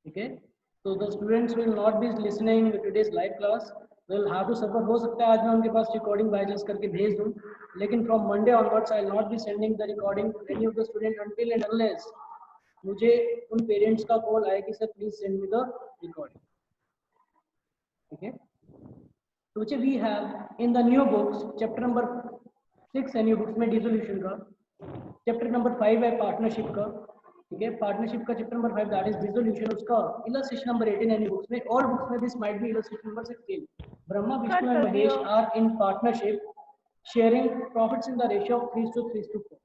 ठीक है, तो the students will not be listening today's live class, will have to suffer. हो सकता है आज मैं उनके पास रिकॉर्डिंग बाइजस करके भेज दूं, लेकिन from Monday onwards I will not be sending the recording to any of the student until and unless मुझे उन पेरेंट्स का कॉल आए कि sir please send me the recording. ठीक है, तो बच्चे we have in the new books chapter number 6 है न्यू बुक्स में डिसोल्यूशन का, चैप्टर नंबर 5 है पार्टनरशिप का। ठीक है, पार्टनरशिप का chapter number 5 that is dissolution, उसका इलस्ट्रेशन नंबर 18 है न्यू बुक्स में। ऑल बुक्स में this might be illustration number 16। Brahma Vishnu and Mahesh are in partnership sharing profits in the ratio of 3:4।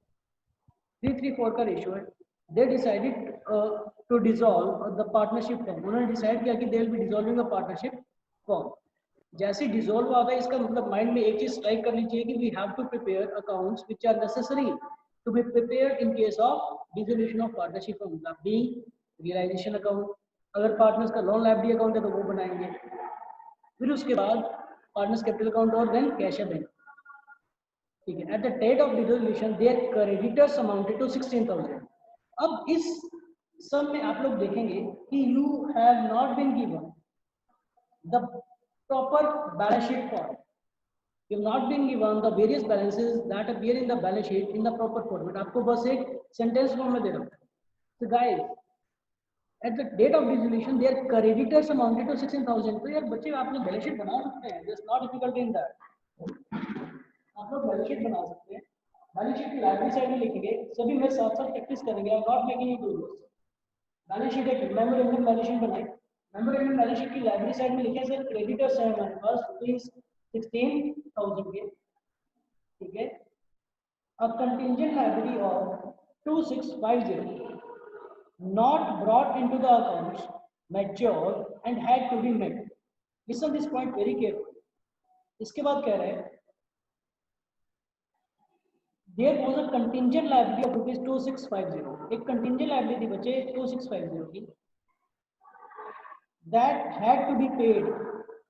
3:4 का रेशियो है। They decided to dissolve the partnership firm, उन्होंने decide किया कि they will be dissolving a partnership firm. जैसे dissolve आता है इसका मतलब माइंड में एक चीज स्ट्राइक करनी चाहिए कि we have to prepare accounts which are necessary to be prepared in case of dissolution of partnership firm, मतलब बीइंग रियलाइजेशन अकाउंट, अगर पार्टनर्स का लॉन लायबिलिटी अकाउंट है तो वो बनाएंगे, फिर उसके बाद पार्टनर्स कैपिटल अकाउंट और देन कैश है बैंक। ठीक है, at the date of dissolution there creditors amounted to 16,000। अब इस सब में आप लोग देखेंगे कि you have not been given the proper balance sheet form. You have not been given the various balances that appear in the balance sheet in the proper format. आपको बस एक sentence form में दे रहा हूँ. So guys, at the date of dissolution, their creditors amounted to 16,000. तो यार बच्चे आप लोग balance sheet बना सकते हैं. There's not difficult in that. आप लोग balance sheet बना सकते हैं. Balance sheet की liability side में लिखेंगे. सभी में साथ-साथ practice करेंगे. I'm not making you do this. Balance sheet एक memorandum balance sheet बनाए. मेमोरेंडम बैलेंस शीट की लाइब्रेरी साइड में लिखे सर क्रेडिटर्स है हमारे पास रुपीज 16,000 के। ठीक है, a contingent liability of 2650 not brought into the accounts matured and had to be met. Listen this point very careful. इसके बाद कह रहे हैं there was a contingent liability of rupees 2650, एक कंटिंजेंट लाइबिलिटी बचे 2650 की, that had to be paid,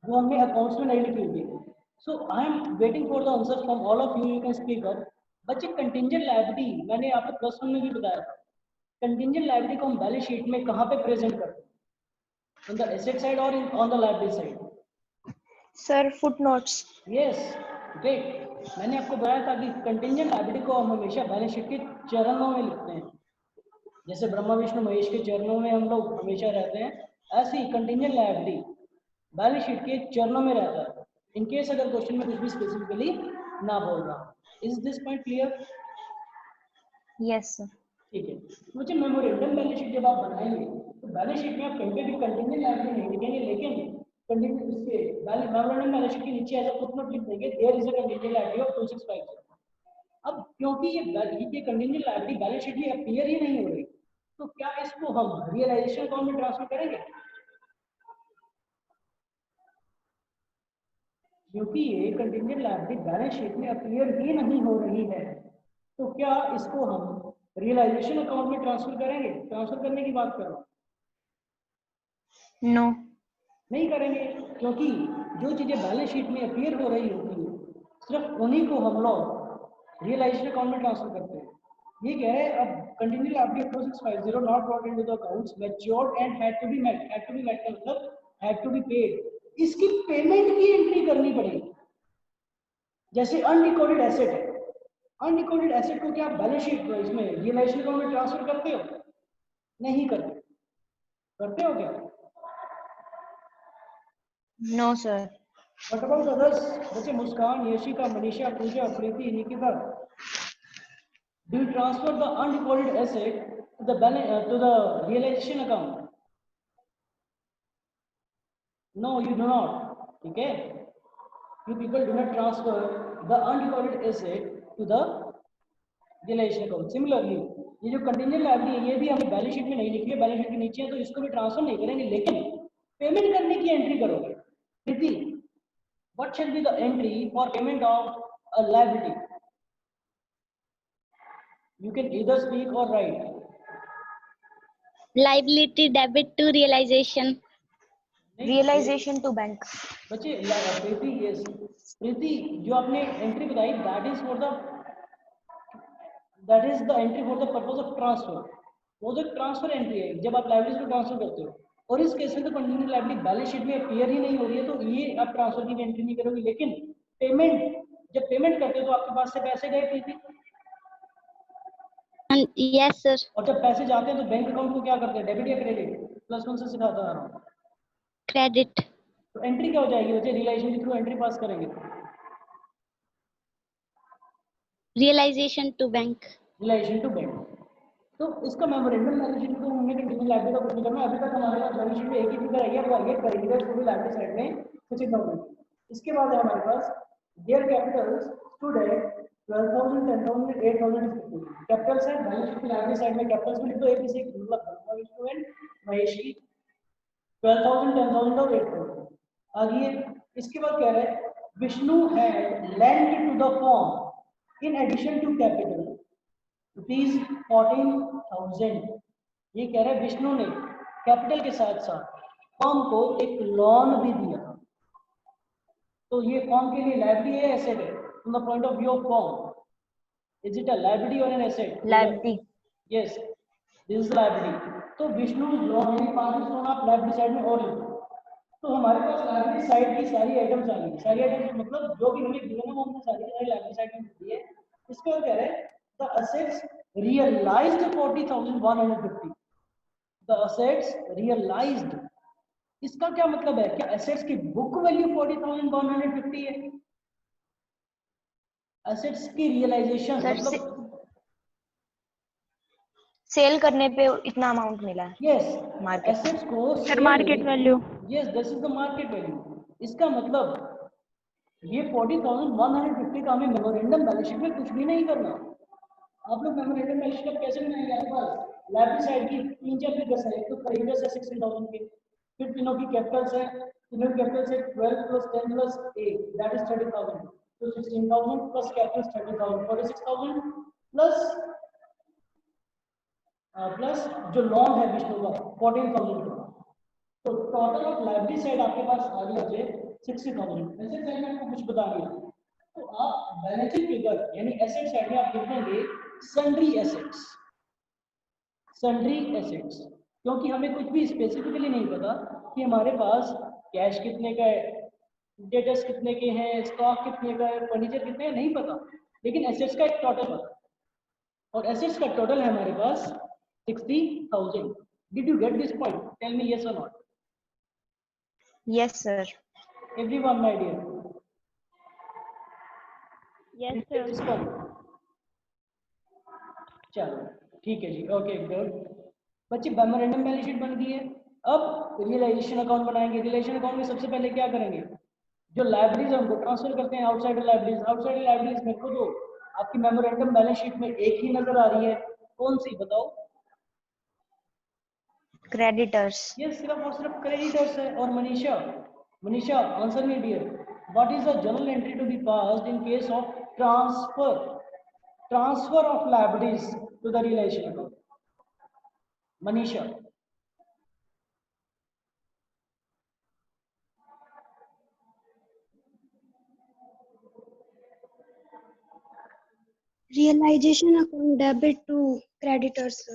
जो हमने अकाउंट्स में नहीं लिखी हुई है। So I am waiting for the answer from all of you, you can speak up. बच्चे कंटिंजेंट लायबिलिटी मैंने आपको प्लस वन में भी बताया था, कंटिंजेंट लायबिलिटी को हम बैलेंस शीट में कहाँ पे प्रेजेंट करते हैं, ऑन द एसेट साइड और on the liability side? Sir footnotes. Yes great, मैंने आपको बताया था कि कंटिंजेंट लायबिलिटी को हम हमेशा बैलेंस शीट के चरणों में लिखते हैं, जैसे ब्रह्मा विष्णु महेश के चरणों में हम लोग हमेशा रहते हैं, ऐसे ही कंटिंजेंट लायबिलिटी बैलेंस शीट के चरणों में रहता है, इन केस अगर क्वेश्चन में कुछ भी स्पेसिफिकली ना बोल रहा हूं। Is this point clear? Yes sir. ठीक है, मुझे मेमोरेंडम बैलेंस शीट जब आप बनाएंगे तो बैलेंस शीट में आप कहीं पे भी कंटिंजेंट लायबिलिटी नहीं लिखेंगे, लेकिन कंटिंजेंट इसके मेमोरेंडम बैलेंस शीट के नीचे ऐसा फुटनोट लिख देंगे there is a contingent liability of 2650। अब क्योंकि ये कंटिंजेंट लायबिलिटी बैलेंस शीट में अपीयर ही नहीं हो रही, तो क्या इसको हम रियलाइजेशन अकाउंट में ट्रांसफर करेंगे? क्योंकि ये कंटिंजेंट लायबिलिटी बैलेंस शीट में अपीयर ही नहीं हो रही है, तो क्या इसको हम रियलाइजेशन अकाउंट में ट्रांसफर करेंगे? ट्रांसफर करने की बात कर रहा हूँ। नो, नहीं करेंगे, क्योंकि जो चीजें बैलेंस शीट में अपीयर हो रही होती है सिर्फ उन्हीं को हम लोग रियलाइजेशन अकाउंट में ट्रांसफर करते हैं। ये क्या है, अब continue liability 2650 not brought into the accounts matured and had to be met, had to be met का मतलब हैड टू बी पेड, इसकी पेमेंट की एंट्री करनी पड़ेगी। जैसे अनरिकॉर्डेड एसेट है, अनरिकॉर्डेड एसेट को क्या बैलेंस शीट इसमें रियलाइजेशन अकाउंट में ट्रांसफर करते हो? नहीं करते। करते हो क्या? No sir. What about others? बच्चे Muskan, Yashika, Manisha, Pooja, Preeti, Nikita, do you transfer the unrecorded asset to the balance to the realisation account? No you do not. ठीक है, you people do not transfer the unrecorded asset to the realization account. Similarly, ये जो contingent liability है ये भी हमें balance sheet में नहीं लिखी है, बैलेंस शीट के नीचे है, तो इसको भी ट्रांसफर नहीं करेंगे, लेकिन पेमेंट करने की एंट्री करोगे। प्रीति, what shall be the entry for payment of a liability? You can either speak or write. Liability debit to realization. Realisation to bank. बच्चे प्रीति, यस प्रीति, जो आपने एंट्री बताई that is for the entry for the purpose of transfer. वो जो transfer entry है, जब आप liabilities को ट्रांसफर करते हो और इस केस में तो कंटिन्यूइंग लायबिलिटी बैलेंस शीट में अपीयर ही नहीं हो रही है, तो ये आप ट्रांसफर की एंट्री नहीं करोगे। लेकिन पेमेंट, जब पेमेंट करते हो तो आपके पास से पैसे गए प्रीति, And yes, sir. और जब पैसे जाते हैं तो बैंक अकाउंट को क्या करते हैं, डेबिट या क्रेडिट? +1 से सिखाता आ रहा हूँ। Credit. तो एंट्री क्या हो जाएगी, बच्चे रियलाइजेशन के थ्रू एंट्री पास करेंगे, Realization to bank. Relation to bank. तो इसका मेमोरेंडम बैलेंस शीट को हमने कंटिन्यू लाइब्रेरी का कुछ नहीं करना। अभी तक हमारे पास बैलेंस शीट में एक ही फिगर आई है, वो आई है creditors to be liability side में 60,000। इसके बाद है हमारे पास their capitals stood at 12,000, 10,000, 8,000 respectively. Capitals है बैलेंस शीट की लाइब्रेरी साइड में, कैपिटल्स में लिख दो एक से एक, मतलब स्टूडेंट महेश की 12,000, 10,000 और 8,000। आगे इसके बाद कह रहे हैं Vishnu had lent to the firm in addition to capital ₹14,000। ये कह रहे हैं विष्णु ने कैपिटल के साथ साथ फर्म को एक लोन भी दिया। तो ये फर्म के लिए लाइबिलिटी है, एसेट है? From the point of view of firm, is it a liability or an asset? Liability. Yes, this is liability. तो विष्णु लोन यानी 5 लोन आप लाइबिलिटी साइड में और लिखो। तो हमारे पास लाइबिलिटी साइड की सारी आइटम्स आ गई। सारी आइटम्स मतलब जो भी हमें गिवन है वो हमने सारी की सारी लाइबिलिटी साइड में दी है। इसके बाद कह रहे हैं the assets realised 40,150। The assets realised, इसका क्या मतलब है? क्या एसेट्स की बुक वैल्यू 40,150 है? एसेट्स की रियलाइजेशन सर मतलब सेल करने पे इतना अमाउंट मिला है। यस, मार्केट एसेट्स को sir market value. Yes, this is the market value. इसका मतलब ये 40,150 का हमें मेमोरेंडम बैलेंस शीट में कुछ भी नहीं करना। आप लोग मेमोरेंडम बैलेंस शीट कैसे बनाएंगे? आपके पास लाइबिलिटी साइड की 3-4 फिगर्स है। एक तो क्रेडिटर्स है 16,000 के, फिर तीनों की कैपिटल्स है, तीनों की कैपिटल्स है 12 + 10 + 8 दैट इज 30,000। तो 16,000 प्लस कैपिटल्स 30,000, 46,000 प्लस प्लस जो लोन है विष्णु का 14,000 का। तो टोटल ऑफ लाइबिलिटी साइड आपके पास आ गया मुझे 60,000। एसेट साइड में आपको कुछ बता दिया, तो आप बैलेंस शीट फिगर यानी एसेट साइड में आप लिखेंगे सन्ड्री एसेट्स। सन्ड्री एसेट्स क्योंकि हमें कुछ भी स्पेसिफिकली नहीं पता कि हमारे पास कैश कितने का है, डेटर्स कितने के हैं, स्टॉक कितने का है, फर्नीचर कितने हैं, नहीं पता। लेकिन एसेट्स का एक टोटल पता, और एसेट्स का टोटल है हमारे पास 60,000। Did you get this point? Tell me yes or not. Yes sir. Everyone my dear, yes Did you get sir. this point? चलो ठीक है जी, ओके गुड। बच्चे मेमोरेंडम बैलेंस शीट बन गई है। अब रियलाइजेशन अकाउंट बनाएंगे। रियलाइजेशन अकाउंट में सबसे पहले क्या करेंगे, जो लाइबिलिटीज है उनको ट्रांसफर करते हैं आउटसाइड लाइबिलिटीज। आउटसाइड लाइबिलिटीज मेरे को जो आपकी मेमोरेंडम बैलेंस शीट में एक ही नजर आ रही है, कौन सी बताओ? क्रेडिटर्स। ये सिर्फ और सिर्फ क्रेडिटर्स है। और Manisha, Manisha answer me dear, what is the journal entry to be passed in case of transfer of liabilities to the realisation account? Manisha, realisation account debit to creditors.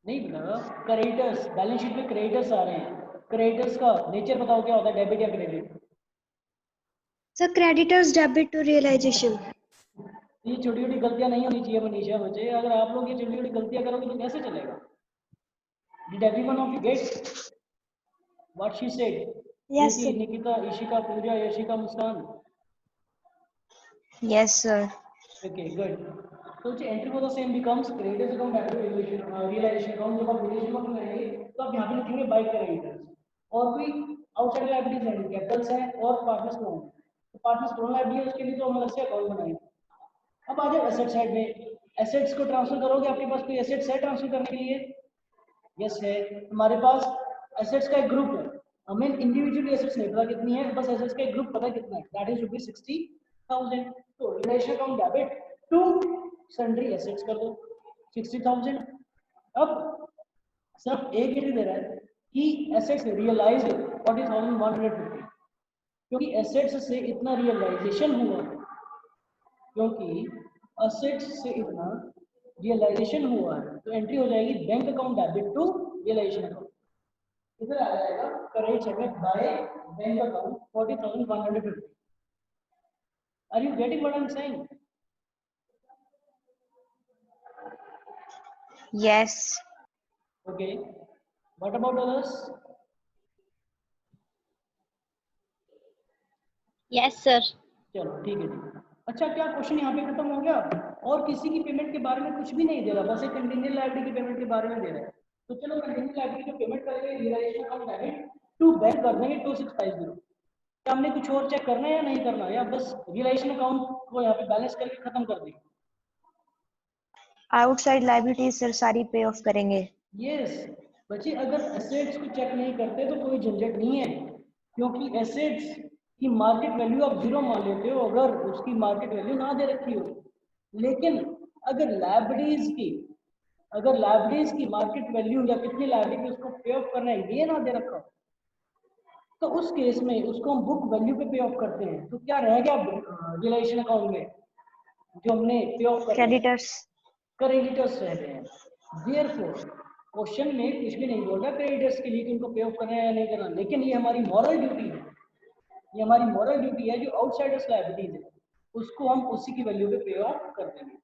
नहीं बेटा, क्रेडिटर्स बैलेंस शीट में creditors आ रहे हैं। Creditors का nature बताओ क्या होता है, डेबिट या credit? Sir creditors debit to realisation. ये छोटी छोटी गलतियां नहीं होनी चाहिए मनीषा बच्चे। अगर आप लोग ये छोटी छोटी गलतियां करोगे तो कैसे चलेगा? Did everyone of you get what she said? Yes, Preeti, sir. Nikita, Ishika, Pooja, Yashika, Muskan. Yes sir. Okay good. तो जो entry for the same becomes creditors account debit to realisation account. जब आप रियलाइजेशन अकाउंट बनाएंगे तो आप यहाँ पे लिखेंगे बाय क्रेडिटर्स। और कोई आउटसाइड लायबिलिटीज हैं, कैपिटल्स हैं और पार्टनर्स लोन। तो पार्टनर्स लोन लायबिलिटी है, उसके लिए तो हम अलग से अकाउंट बनाएंगे। अब आ जाओ एसेट साइड में। एसेट्स को ट्रांसफर करोगे, आपके पास कोई एसेट्स है ट्रांसफर करने के लिए? यस है, हमारे पास एसेट्स का एक ग्रुप है। हमें इंडिविजुअली एसेट्स नहीं पता कितनी है, बस एसेट्स का एक ग्रुप पता कितना है, दैट इज ₹60,000। तो relation account debit to sundry assets कर दो 60,000। अब सिर्फ एक ही दे रहा है कि एसेट्स रियलाइज्ड 40,150, क्योंकि एसेट्स से इतना रियलाइजेशन हुआ है, क्योंकि असेट्स से इतना रियलाइजेशन हुआ है, तो एंट्री हो जाएगी bank account debit to realisation account. इधर आ जाएगा current setup by bank account 40,150. Are you getting what I am saying? Yes. Okay. What about others? Yes, sir. चलो ठीक है जी. अच्छा, क्या क्वेश्चन यहाँ पे खत्म हो गया? और किसी की पेमेंट के बारे में कुछ भी नहीं दे रहा, बस एक कंटिजेंट लायबिलिटी की पेमेंट के बारे में दे रहा है. तो चलो कंटिजेंट लायबिलिटी की पेमेंट करेंगे, realisation account debit to bank कर देंगे 2650. क्या हमने कुछ और चेक करना है या नहीं करना, या बस रियलाइजेशन अकाउंट को यहाँ पे बैलेंस करके खत्म कर देंगे? आउटसाइड लाइबिलिटीज सर सारी पे ऑफ करेंगे. यस बच्चे, अगर एसेट्स को चेक नहीं करते तो कोई झंझट नहीं है, क्योंकि एसेट्स की मार्केट वैल्यू आप जीरो मान लेते हो अगर उसकी मार्केट वैल्यू ना दे रखी हो. लेकिन अगर लाइबिलिटीज की मार्केट वैल्यू या कितनी लाइबिलिटी उसको पे ऑफ करना है ये ना दे रखा हो, तो उस केस में उसको हम बुक वैल्यू पे ऑफ करते हैं. तो क्या रह गया रियलाइजेशन अकाउंट में जो हमने पे ऑफ कर क्रेडिटर्स. क्रेडिटर्स रह गए हैं. देयरफॉर क्वेश्चन में कुछ भी नहीं बोल रहा क्रेडिटर्स के लिए कि उनको पे ऑफ करना है या नहीं करना, लेकिन ये हमारी मॉरल ड्यूटी है. ये हमारी मॉरल ड्यूटी है, जो आउटसाइडर्स लायबिलिटीज है उसको हम उसी की वैल्यू पे पे ऑफ कर देंगे.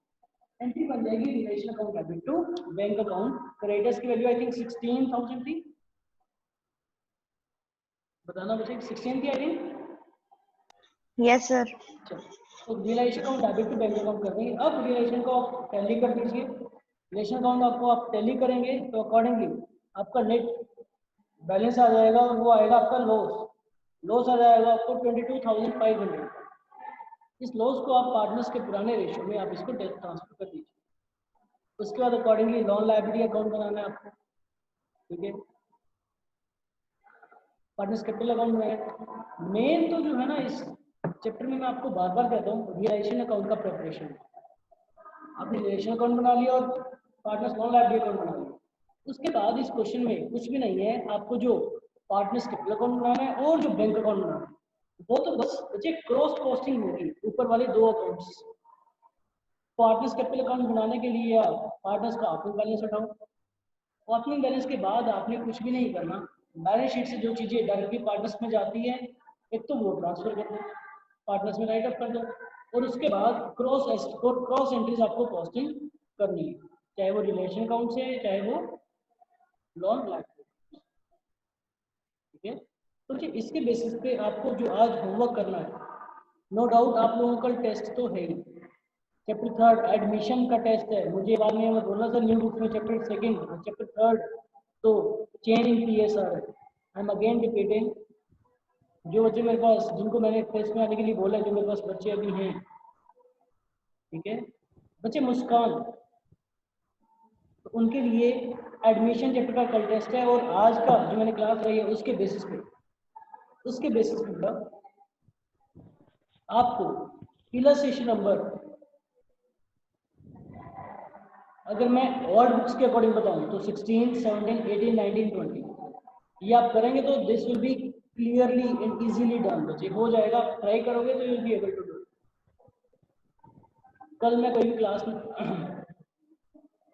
एंट्री बन जाएगी realisation account debit to bank account. Creditors की वैल्यू आई थिंक 16,000 थी, बताना बच्चे 16 थी आई थिंक. Yes sir. तो relation account debit to bank account कर देंगे. अब रिलेशन को आप टैली कर दीजिए. रिलेशन अकाउंट आपको आप टैली करेंगे तो अकॉर्डिंगली आपका नेट बैलेंस आ जाएगा और वो आएगा आपका लॉस आ जाएगा आपको 22,500. इस लॉस को आप पार्टनर्स के पुराने रेशियो में आप इसको ट्रांसफर कर दीजिए. उसके बाद अकॉर्डिंगली लॉन लायबिलिटी अकाउंट बनाना है आपको. ठीक है, पार्टनर्स कैपिटल अकाउंट बनाएगा. मेन तो जो है ना इस चैप्टर में मैं आपको बार बार कहता हूँ रियलाइजेशन अकाउंट का प्रिपरेशन. आपने रियलाइजेशन अकाउंट बना लिया और पार्टनर्स लॉन लायबिलिटी अकाउंट बना लिया. उसके बाद इस क्वेश्चन में कुछ भी नहीं है, आपको जो पार्टनर्स कैपिटल अकाउंट बनाना है और जो बैंक अकाउंट बनाना है वो तो बस बच्चे क्रॉस पोस्टिंग होगी ऊपर वाले दो अकाउंट्स. पार्टनर्स कैपिटल अकाउंट बनाने के लिए पार्टनर्स का ओपनिंग बैलेंस उठाओ. ओपनिंग बैलेंस के बाद आपने कुछ भी नहीं करना, बैलेंस शीट से जो चीजें डायरेक्टली पार्टनर्स में जाती है एक तो वो ट्रांसफर कर दो, पार्टनर्स में राइट अप कर दो, और उसके बाद क्रॉस एंट्रीज आपको पोस्टिंग करनी है, चाहे वो रिलेशन अकाउंट से चाहे वो लॉन लायबिलिटी. ठीक है, तो इसके बेसिस पे आपको जो आज होमवर्क करना है, नो डाउट आप लोगों का टेस्ट तो है ही. चैप्टर 3 एडमिशन का टेस्ट है. मुझे बाद में बोलना सर न्यू बुक्स में चैप्टर 2 और चैप्टर 3 तो चेंज इन PSR है. आई एम अगेन रिपीटिंग, जो बच्चे मेरे पास जिनको मैंने टेस्ट में आने के लिए बोला, जो मेरे पास बच्चे अभी हैं, ठीक है बच्चे, मुस्कान, तो उनके लिए एडमिशन चैप्टर का कल टेस्ट है. और आज का जो मैंने क्लास रही है उसके बेसिस पे आपको इलस्ट्रेशन नंबर, अगर मैं ऑड बुक्स के अकॉर्डिंग बताऊं तो 16, 17, 18, 19, 20 ये आप करेंगे तो this will be clearly and easily done. बच्चे हो जाएगा, आप ट्राई करोगे तो you will be able to do. कल मैं कोई भी क्लास में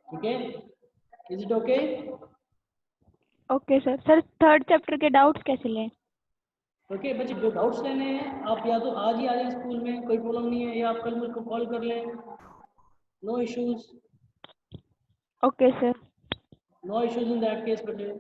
ठीक है, is it okay? Okay sir. Sir third chapter के डाउट्स कैसे लें? ओके बच्चे, जो डाउट्स लेने हैं आप या तो आज ही आ जाए स्कूल में, कोई प्रॉब्लम नहीं है, या आप कल मुझको कॉल कर लें. No issues, okay sir. No issues in that case बच्चे.